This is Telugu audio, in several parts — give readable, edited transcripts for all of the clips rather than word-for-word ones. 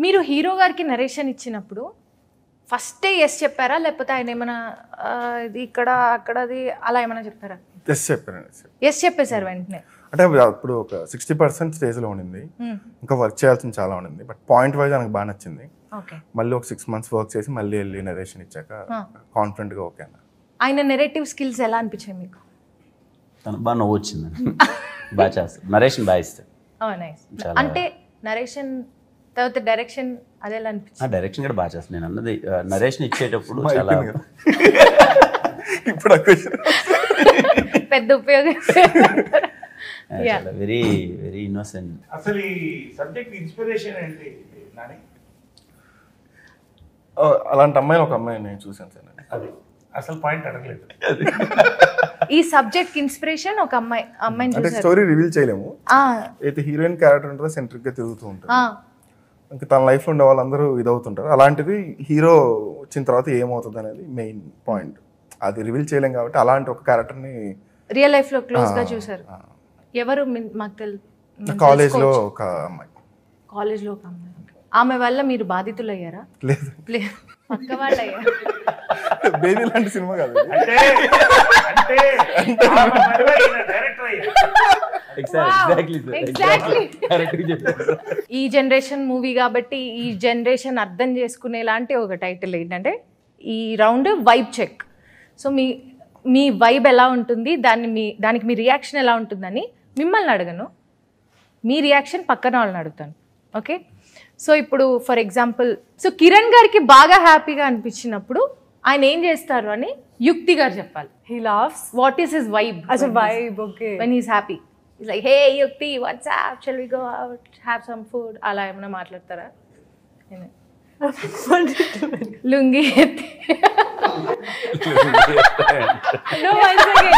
మీరు హీరో గారికి నరేషన్ ఇచ్చినప్పుడు ఫస్టే ఎస్ చెప్పారా, లేకపోతే ఆయన ఏమైనా ఇది ఇక్కడ అక్కడది అలా ఏమైనా చెప్పారా? ఎస్ చెప్పాను. ఎస్ చెప్పేశారు వెంటనే? అంటే అప్పుడు ఒక 60% స్టేజ్లో ఉండింది, ఇంకా వర్క్ చేయాల్సింది చాలా ఉండింది. బట్ పాయింట్ వైజ్ నాకు బాగా నచ్చింది. మళ్ళీ ఒక 6 months వర్క్ చేసి మళ్ళీ వెళ్ళి నరేషన్ ఇచ్చాక కాన్ఫిడెంట్గా ఓకే అన్న. ఆయన నెరేటివ్ స్కిల్స్ ఎలా అనిపించాయి మీకు? బాగా నవ్వు వచ్చిందండి. బాగా చేస్తాను, నరేషన్ బాగా ఇస్తాను. అంటే నరేషన్ తర్వాత డైరెక్షన్ అదే ఎలా అనిపించింది? డైరెక్షన్ కూడా బాగా చేస్తాను. నేను అన్నది నరేషన్ ఇచ్చేటప్పుడు చాలా ఇప్పుడు పెద్ద ఉపయోగం. Very very innocent. అసలు ఈ సబ్జెక్ట్ ఇన్స్పిరేషన్ ఏంటి నాని? అలాంటి అమ్మాయిని ఒక అమ్మాయిని నేను చూసాను సార్. అది అసలు పాయింట్ అడగలేదు. ఈ సబ్జెక్ట్ ఇన్స్పిరేషన్ ఒక అమ్మాయిని అంటే చూసారు. స్టోరీ రివీల్ చేయలేము. అయితే హీరోయిన్ క్యారెక్టర్ ఉంటుందో సెంట్రిక్ గా తిరుగుతూ ఉంటుంది, ఇంకా తన లైఫ్ లో ఉండే వాళ్ళందరూ ఇదవుతుంటారు. అలాంటిది హీరో వచ్చిన తర్వాత ఏమవుతుంది అనేది మెయిన్ పాయింట్. అది రివీల్ చేయలేం కాబట్టి అలాంటి ఒక క్యారెక్టర్ ని రియల్ లైఫ్ లో క్లోజ్ గా చూసారు. ఎవరు? మాకు కాలేజ్ లో ఒక అమ్మాయి. కాలేజ్ లో ఒక అమ్మాయి. ఆమె వల్ల మీరు బాధితులు అయ్యారా? లేదు, పక్క వాళ్ళు అయ్యారు. బేబీ లాంటి సినిమా కాదు. ఈ జనరేషన్ మూవీ కాబట్టి ఈ జనరేషన్ అర్థం చేసుకునేలాంటి ఒక టైటిల్ ఏంటంటే ఈ రౌండ్ వైబ్ చెక్. సో మీ వైబ్ ఎలా ఉంటుంది, దానికి మీ రియాక్షన్ ఎలా ఉంటుందని మిమ్మల్ని అడగను, మీ రియాక్షన్ పక్కన వాళ్ళని అడుగుతాను. ఓకే, సో ఇప్పుడు ఫర్ ఎగ్జాంపుల్, సో కిరణ్ గారికి బాగా హ్యాపీగా అనిపించినప్పుడు ఆయన ఏం చేస్తారు అని యుక్తి గారు చెప్పాలి. He laughs. What is his vibe? As a vibe, okay. When he's happy. He's like, hey Yukti, what's up? Shall we go out, have some food? అలా ఏమైనా మాట్లాడతారా? లుంగి ఎత్తి. No, once again.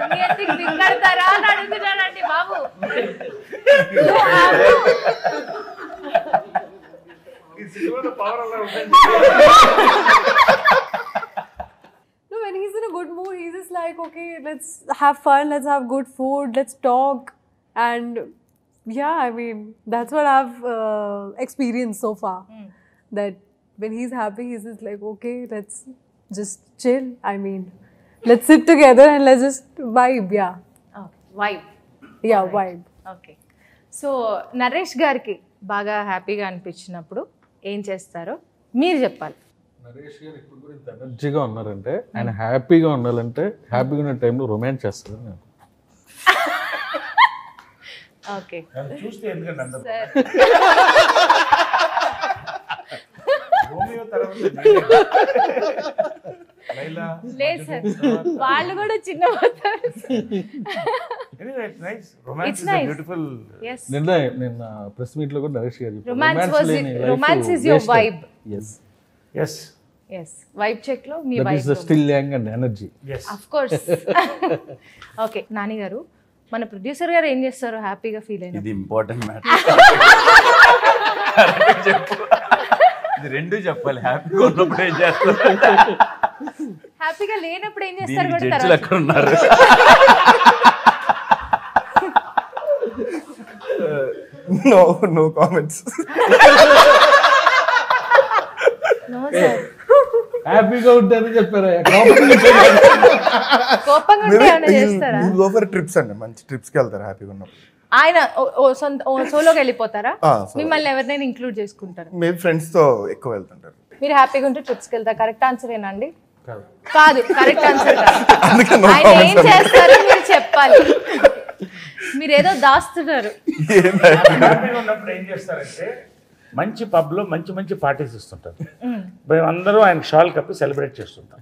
లుంగి ఎత్తి దింగడతారా అని అడుగుతున్నానండి బాబు. No, when he's in a good mood, he's just like, okay, let's have fun, let's have good food, let's talk. And yeah, I mean, that's what I've experienced so far. That when he's happy, he's just like, okay, let's just chill. I mean, let's sit together and let's just vibe, yeah. Okay, vibe. Yeah, vibe. Okay. So Naresh గారికి బాగా హ్యాపీగా అనిపించినప్పుడు ఏం చేస్తారో మీరు చెప్పాలి. నరేష్ గారు ఇప్పుడు కూడా ఇంత ఎనర్జీగా ఉన్నారంటే ఆయన హ్యాపీగా ఉండాలంటే హ్యాపీగా ఉన్న టైంలో రొమాన్స్ చేస్తారు. నేను ఓకే చూస్తే ఎందుకంటే అందరూ సార్ రోమియో తర్వాత లైలా లేదు సార్, వాళ్ళు కూడా చిన్న నిన్న ప్రెస్ మీట్ లో కూడా Naresh garu romance is your vibe. yes vibe check లో మీ that vibe is the still young and energy. yes of course. Okay, Nani garu, మన ప్రొడ్యూసర్ గారు ఏం చేస్తారు హ్యాపీగా ఫీల్ అయినా? ఇది ఇంపార్టెంట్ మ్యాటర్. చెప్పు, ఇది రెండు చెప్పాలి. హ్యాపీగా ఉన్నప్పుడు ఏం చేస్తారు, హ్యాపీగా లేనప్పుడు ఏం చేస్తారు కూడా జడ్జిలు తర్వాత. ఎక్కడ ఉన్నారు? no comments. నో సార్, హ్యాపీగా ఉంటారని చెప్పారా? కోపంగా ఉంటే ఏమైనా చేస్తారా? go for trips అండి, మంచి ట్రిప్స్ కి వెళ్తారు హ్యాపీగా ఉన్నప్పుడు. ఆయన సోలోకి వెళ్ళిపోతారా? solo. మిమ్మల్ని ఎవరినైనా ఇంక్లూడ్ చేసుకుంటారు? మేబీ ఫ్రెండ్స్ తో ఎక్కువ వెళ్తుంటారు. మీరు హ్యాపీగా ఉంటే ట్రిప్స్కి వెళ్తారు. కరెక్ట్ ఆన్సర్ ఏనండి? కాదు, కరెక్ట్ ఆన్సర్ కాదు. అందుకే no ఆయన ఏం చేస్తారో మీరు చెప్పాలి. మీరు ఏదో దాస్తున్నారు. హ్యాపీగా ఉన్నప్పుడు ఏం చేస్తారంటే మంచి పబ్ లో మంచి మంచి పార్టీస్ ఇస్తుంటారు. మేము అందరూ ఆయన షాల్ కప్పి సెలబ్రేట్ చేస్తుంటాం.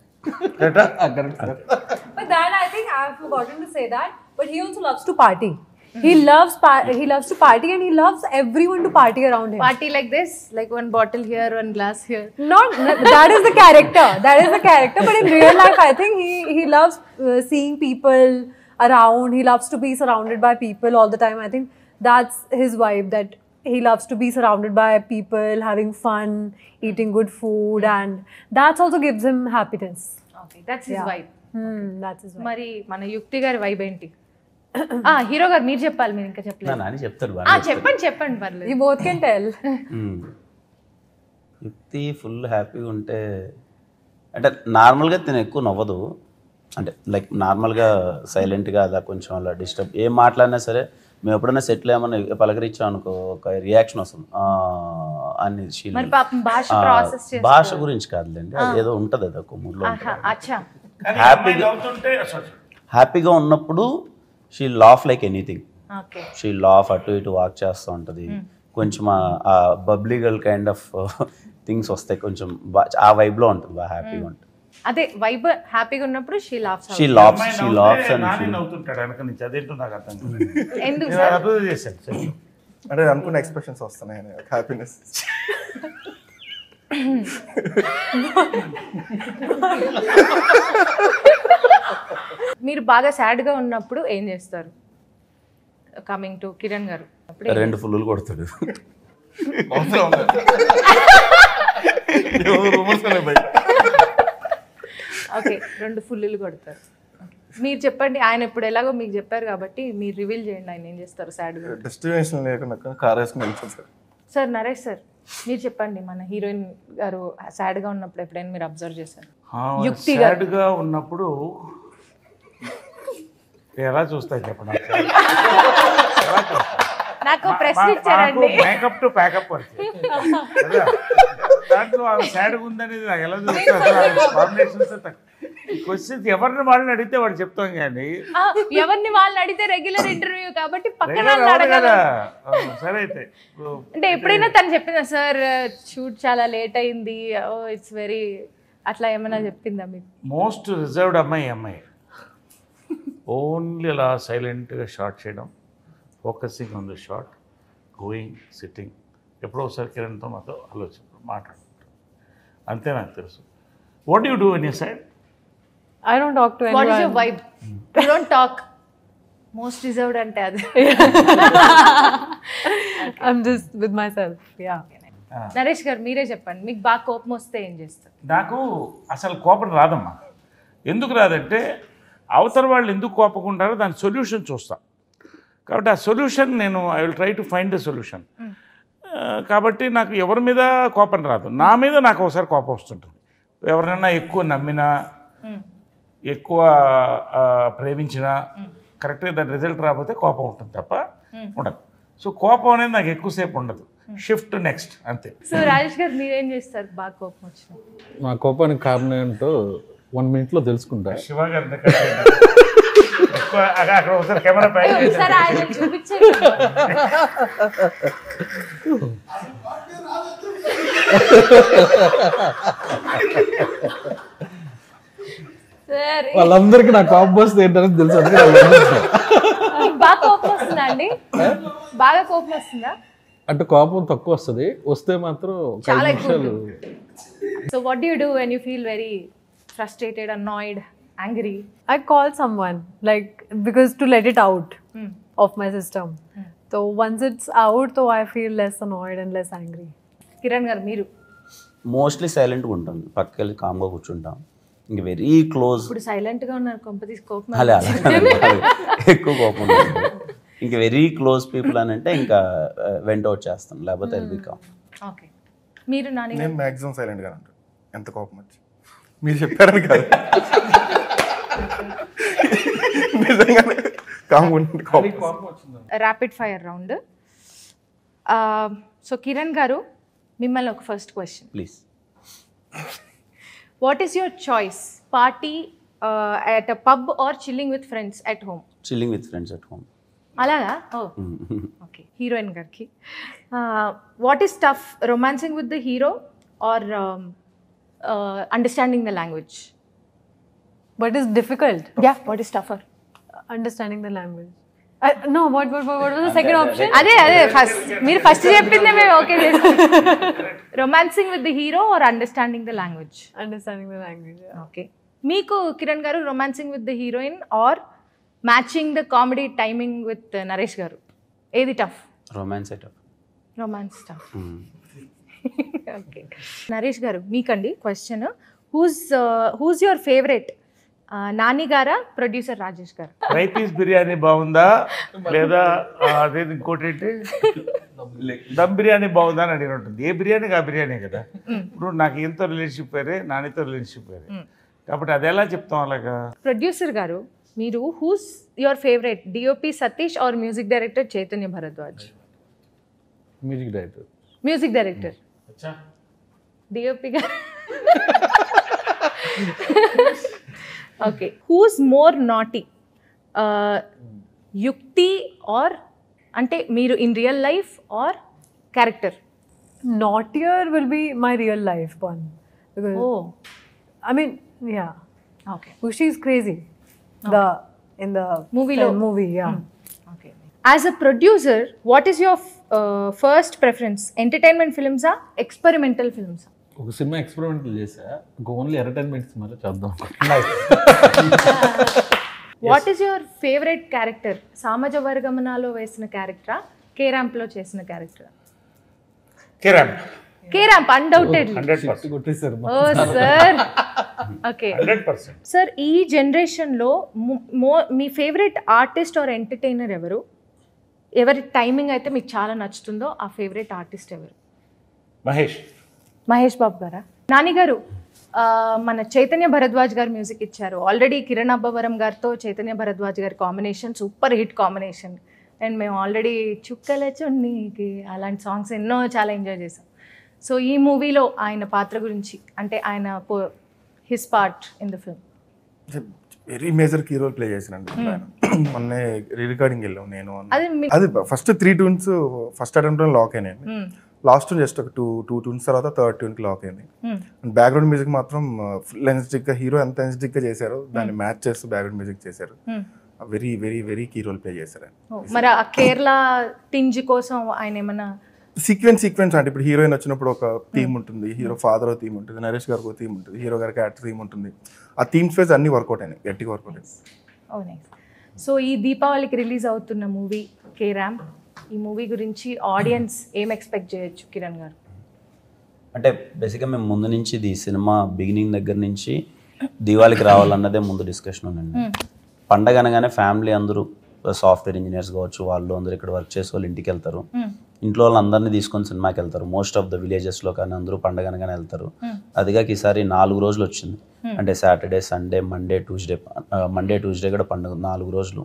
But that, I think I've forgotten to say that, but he also loves to party. He loves to party, and he loves everyone to party around him. Party like this, like one bottle here, one glass here. Not that is the character. That is the character. But in real life, I think he loves seeing people around. He loves to be surrounded by people all the time. I think that's his vibe. That he loves to be surrounded by people, having fun, eating good food, and that also gives him happiness. Okay, that's his vibe. That's his vibe. మరి మన యుక్తి గారి వైబ్ ఏంటి? హీరో గారు మీరు చెప్పాలి, మీరు ఇంకా నా చెప్పలేదు. నాని చెప్తాడు చెప్పండి పర్లేదు. You both can tell. యుక్తి ఫుల్ హ్యాపీగా ఉంటే అంటే నార్మల్గా తిన ఎక్కువ నవ్వదు, అంటే లైక్ నార్మల్గా సైలెంట్గా అలా కొంచెం అలా డిస్టర్బ్ ఏం మాట్లాడినా సరే మేము ఎప్పుడైనా సెటిల్ ఏమన్నా పలకరించాం అనుకో ఒక రియాక్షన్ వస్తుంది అని మరి పాపం భాష ప్రాసెస్ భాష గురించి కాదులేండి, అది ఏదో ఉంటుంది అది ఒక మూడ్లో అచ్చా. హ్యాపీగా ఉన్నప్పుడు she laugh like anything, okay. She laugh అటు ఇటు వాక్ చేస్తూ ఉంటుంది, కొంచెం ఆ బబ్లీగల్ కైండ్ ఆఫ్ థింగ్స్ వస్తాయి, కొంచెం ఆ వైబ్లో ఉంటుంది, బాగా హ్యాపీగా ఉంటుంది. అదే వైబ్ హ్యాపీగా ఉన్నప్పుడు షీ లాఫ్స్. షీ లాఫ్స్ అని నాని నవ్వుతుంటాడు వెనక నుంచి, అదేంటో నాకు అర్థం కాదు. ఎందుకు నేను సార్? అబ్జర్వ్ చేశాను సార్. అంటే అనుకున్న ఎక్స్ప్రెషన్స్ వస్తున్నాయి, హ్యాపీనెస్. మీరు బాగా సాడ్ గా ఉన్నప్పుడు ఏం చేస్తారు? కమింగ్ టు కిరణ్ గారు. 2 ఫుల్లు కొడతాడు. ఓకే, 2 ఫుల్లులు కొడతారు. మీరు చెప్పండి, ఆయన ఇప్పుడు ఎలాగో మీకు చెప్పారు కాబట్టి మీరు రివీల్ చేయండి, ఆయన ఏం చేస్తారు సాడ్ గా. డెస్టినేషన్ లేకుండా కార్ వేసుకుని వెళ్ళిపోతారు. సార్ నరేష్ సార్ మీరు చెప్పండి, మన హీరోయిన్ గారు సాడ్ గా ఉన్నప్పుడు ఎప్పుడైనా మీరు అబ్జర్వ్ చేశారు? యుక్తి గారు సాడ్గా ఉన్నప్పుడు ఎలా చూస్తాయి చెప్పండి. నాకు ప్రశ్న ఇచ్చారండి. మేకప్ టు ప్యాకప్ వరకు దాంట్లో ఆమె సాడ్గా ఉందనేది నాకు ఎలా చూస్తారు? కాంబినేషన్స్ క్వశ్చన్స్ ఎవరిని వాళ్ళని అడిగితే వాడు చెప్తాం కానీ ఎవరిని వాళ్ళని అడిగితే రెగ్యులర్ ఇంటర్వ్యూ కాబట్టి పక్కన regular వాళ్ళని అవ్వదు అడగాలి. కదా. సరే అయితే అంటే ఎప్పుడైనా తను చెప్పిందా సార్ షూట్ చాలా లేట్ అయింది, ఓ ఇట్స్ వెరీ అట్లా ఏమైనా చెప్పిందా మీకు? మోస్ట్ రిజర్వ్డ్ అమ్మాయి ఓన్లీ అలా సైలెంట్గా షార్ట్ చేయడం, focusing on the short, going sitting, ఎప్పుడో ఒకసారి కిరణ్తో మాతో ఆలోచన మాట్లాడుకుంటాం, అంతే నాకు తెలుసు. What you do in your side? I don't talk to what is anyone. Your vibe? You don't talk. Most reserved అంటే అది. I'm just with myself. Yeah. Naresh గారు మీరే చెప్పండి, మీకు బాగా కోపం వస్తే ఏం చేస్తారు? నాకు అసలు కోపం రాదమ్మా. ఎందుకు రాదంటే అవతల వాళ్ళు ఎందుకు కోపకుంటారో దాని సొల్యూషన్ చూస్తా. కాబట్టి ఆ సొల్యూషన్ నేను I will try to find the solution. కాబట్టి నాకు ఎవరి మీద కోపం రాదు, నా మీద నాకు ఒకసారి కోపం వస్తుంటుంది. ఎవరైనా ఎక్కువ నమ్మినా, ఎక్కువ ప్రేమించినా కరెక్ట్గా దాని రిజల్ట్ రాకపోతే కోపం ఉంటుంది తప్ప ఉండదు. సో కోపం అనేది నాకు ఎక్కువసేపు ఉండదు, షిఫ్ట్ నెక్స్ట్ అంతే. సో రాజేష్ గారు మీరేం చేస్తారు బాగా కోపం వచ్చిన? నా కోపానికి కారణం ఏంటో 1 minute లో తెలుసుకుంటా. శివ గారి అక్కడ ఒకసారి కెమెరా ప్యాక్ ఒకసారి ఆయన చూపించండి. సార్ వాళ్ళందరికీ నా కోపం వస్తే ఏంటనేది తెలుసు. బాగా కోపం వస్తుందా అండి? బాగా కోపం వస్తుందా? అంటే కోపం తక్కువ వస్తుంది, వస్తే మాత్రం ఒక 5 నిమిషాలు. So what do you do when you feel very frustrated, annoyed, angry? I call someone, like, because to let it out of my system. So once it's out, so I feel less annoyed and less angry. Kiran గారు మీరు? మోస్ట్లీ సైలెంట్గా ఉంటాను, పక్కకి వెళ్ళి కామ్గా కూర్చుంటాం. ఇంక వెరీ క్లోజ్, ఇప్పుడు సైలెంట్ గా ఉన్నారు, కొంపతీసి కోపం అలా ఎక్కువ కోపం ఉంటుంది. ఇంక వెరీ క్లోజ్ పీపుల్ అని అంటే ఇంకా వెంట అవుట్ చేస్తాను, లేకపోతే అది బికామ్. ఓకే, మీరు నాని? నేను మ్యాక్సిమం సైలెంట్గా ఉంటాను ఎంత కోపం వచ్చి. మీరు చెప్పారని కాదు, నిజంగానే కోపం వచ్చింది. Rapid fire round. So Kiran గారు మిమ్మల్ని ఒక first question, please. What is your choice, party at a pub or chilling with friends at home? Chilling with friends at home. అలాగా? ఓ ఓకే. హీరోయిన్ గారికి what is tough, romancing with the hero or understanding the language? What is difficult? Yeah, what is టఫర్? Understanding the language. No, what was the second option? అదే ఫస్ట్ మీరు ఫస్ట్ చెప్పిందే మేము ఓకే చేస్తాం. Romancing with the hero or understanding the language? Understanding the language. Yeah. Okay. మీకు కిరణ్ గారు romancing with the heroine or matching the comedy timing with Naresh గారు, ఏది tough? Romance tough. Romance tough. Okay. Naresh గారు మీకండి question, who's your favourite Nani గారా ప్రొడ్యూసర్ రాజేష్ గారు? ఫ్రై పీస్ బిర్యానీ బాగుందా లేదా అదే ఇంకోటి ఏంటి దమ్ బిర్యానీ బాగుందా అని అడిగి ఉంటుంది. ఏ బిర్యానీకి ఆ బిర్యానీ కదా. ఇప్పుడు నాకు ఈయనతో రిలేషన్షిప్ వేరే, నానితో రిలేషన్షిప్ వేరే, కాబట్టి అది ఎలా చెప్తాం అలాగా. ప్రొడ్యూసర్ గారు, మీరు who's your favourite, DOP Satish or music director Chaitanya Bharadwaj? Music director. Music director DOP గారు. Okay, who's more naughty, Yukti or అంటే మీరు in real life or character? Naughtier will be my real life one. Because, oh I mean, yeah. Okay. Because she's crazy. In the movie, yeah. Okay. As a producer, what is your first preference? Entertainment ఫిల్మ్సా, ఎక్స్పెరిమెంటల్ ఫిల్మ్సా? ఒక సినిమా ఎక్స్పెరిమెంటల్ చేసా, ఓన్లీ ఎంటర్టైన్మెంట్స్ మళ్ళీ చేద్దాం. What is your favourite character? సామాజ వర్గమనాలో వేసిన క్యారెక్టరా, కేరాంప్లో చేసిన క్యారెక్టరా? కేరాంప్ అన్డౌటెడ్లీ. 100%. కొట్టేశారు. ఓ సార్. ఓకే 100%. సార్, ఈ జనరేషన్లో మీ ఫేవరెట్ ఆర్టిస్ట్ ఆర్ ఎంటర్టైనర్ ఎవరు? ఎవరి టైమింగ్ అయితే మీకు చాలా నచ్చుతుందో ఆ ఫేవరెట్ ఆర్టిస్ట్ ఎవరు? మహేష్ బాబు గారా? నాని గారు, మన చైతన్య భరద్వాజ్ గారు మ్యూజిక్ ఇచ్చారు. ఆల్రెడీ కిరణ్ అబ్బవరం గారితో చైతన్య భరద్వాజ్ గారి combination super hit combination. And మేము ఆల్రెడీ చుక్కల చున్నీకి అలాంటి సాంగ్స్ ఎన్నో చాలా ఎంజాయ్ చేసాం. సో ఈ మూవీలో ఆయన పాత్ర గురించి, అంటే ఆయన his part in the film. Very major key role play చేసినండి. మొన్న రీ రికార్డింగ్ వెళ్ళాం నేను. అది అది first 3 tunes first attempt lock అయినాయి. లాస్ట్ ట్యూన్ జస్ట్ ఒక టూ tunes తర్వాత థర్డ్ ట్యూన్కి లాక్ అయింది. బ్యాక్గ్రౌండ్ మ్యూజిక్ మాత్రం ఫుల్ ఎనర్జెటిక్గా, హీరో ఎంత ఎనర్జెటిక్గా చేశారో దాన్ని మ్యాచ్ చేస్తూ బ్యాక్గ్రౌండ్ మ్యూజిక్ చేశారు. Very very very key role play చేశారు. మరి ఆ కేరళ టింజ్ కోసం ఆయన ఏమన్నా సీక్వెన్స్ అంటే ఇప్పుడు హీరోయిన్ వచ్చినప్పుడు ఒక థీమ్ ఉంటుంది, హీరో ఫాదర్ థీమ్ ఉంటుంది, నరేష్ గారికి ఒక థీమ్ ఉంటుంది, హీరో గారికి యాక్టర్ థీమ్ ఉంటుంది. ఆ థీమ్స్ ఫేజ్ అన్ని వర్కౌట్ అయినాయి, గట్టిగా వర్కౌట్ అయినాయి. ఓ నైస్. సో ఈ దీపావళికి రిలీజ్ అవుతున్న మూవీ కేరాంప్, ఈ మూవీ గురించి ఆడియన్స్ ఏం ఎక్స్పెక్ట్ చేయొచ్చు కిరణ్ గారు? అంటే బేసిక్గా మేము ముందు నుంచి ఇది సినిమా బిగినింగ్ దగ్గర నుంచి దివాళికి రావాలన్నదే ముందు డిస్కషన్ ఉందండి. పండగ అనగానే ఫ్యామిలీ అందరూ సాఫ్ట్వేర్ ఇంజనీర్స్ కావచ్చు, వాళ్ళు అందరూ ఇక్కడ వర్క్ చేసే వాళ్ళు ఇంటికి వెళ్తారు, ఇంట్లో వాళ్ళందరినీ తీసుకొని సినిమాకి వెళ్తారు. మోస్ట్ ఆఫ్ ద విలేజెస్లో కానీ అందరూ పండగ అనగానే వెళ్తారు. అదిగా ఈసారి 4 రోజులు వచ్చింది. అంటే సాటర్డే, సండే, మండే, ట్యూస్డే కూడా పండుగ 4 రోజులు.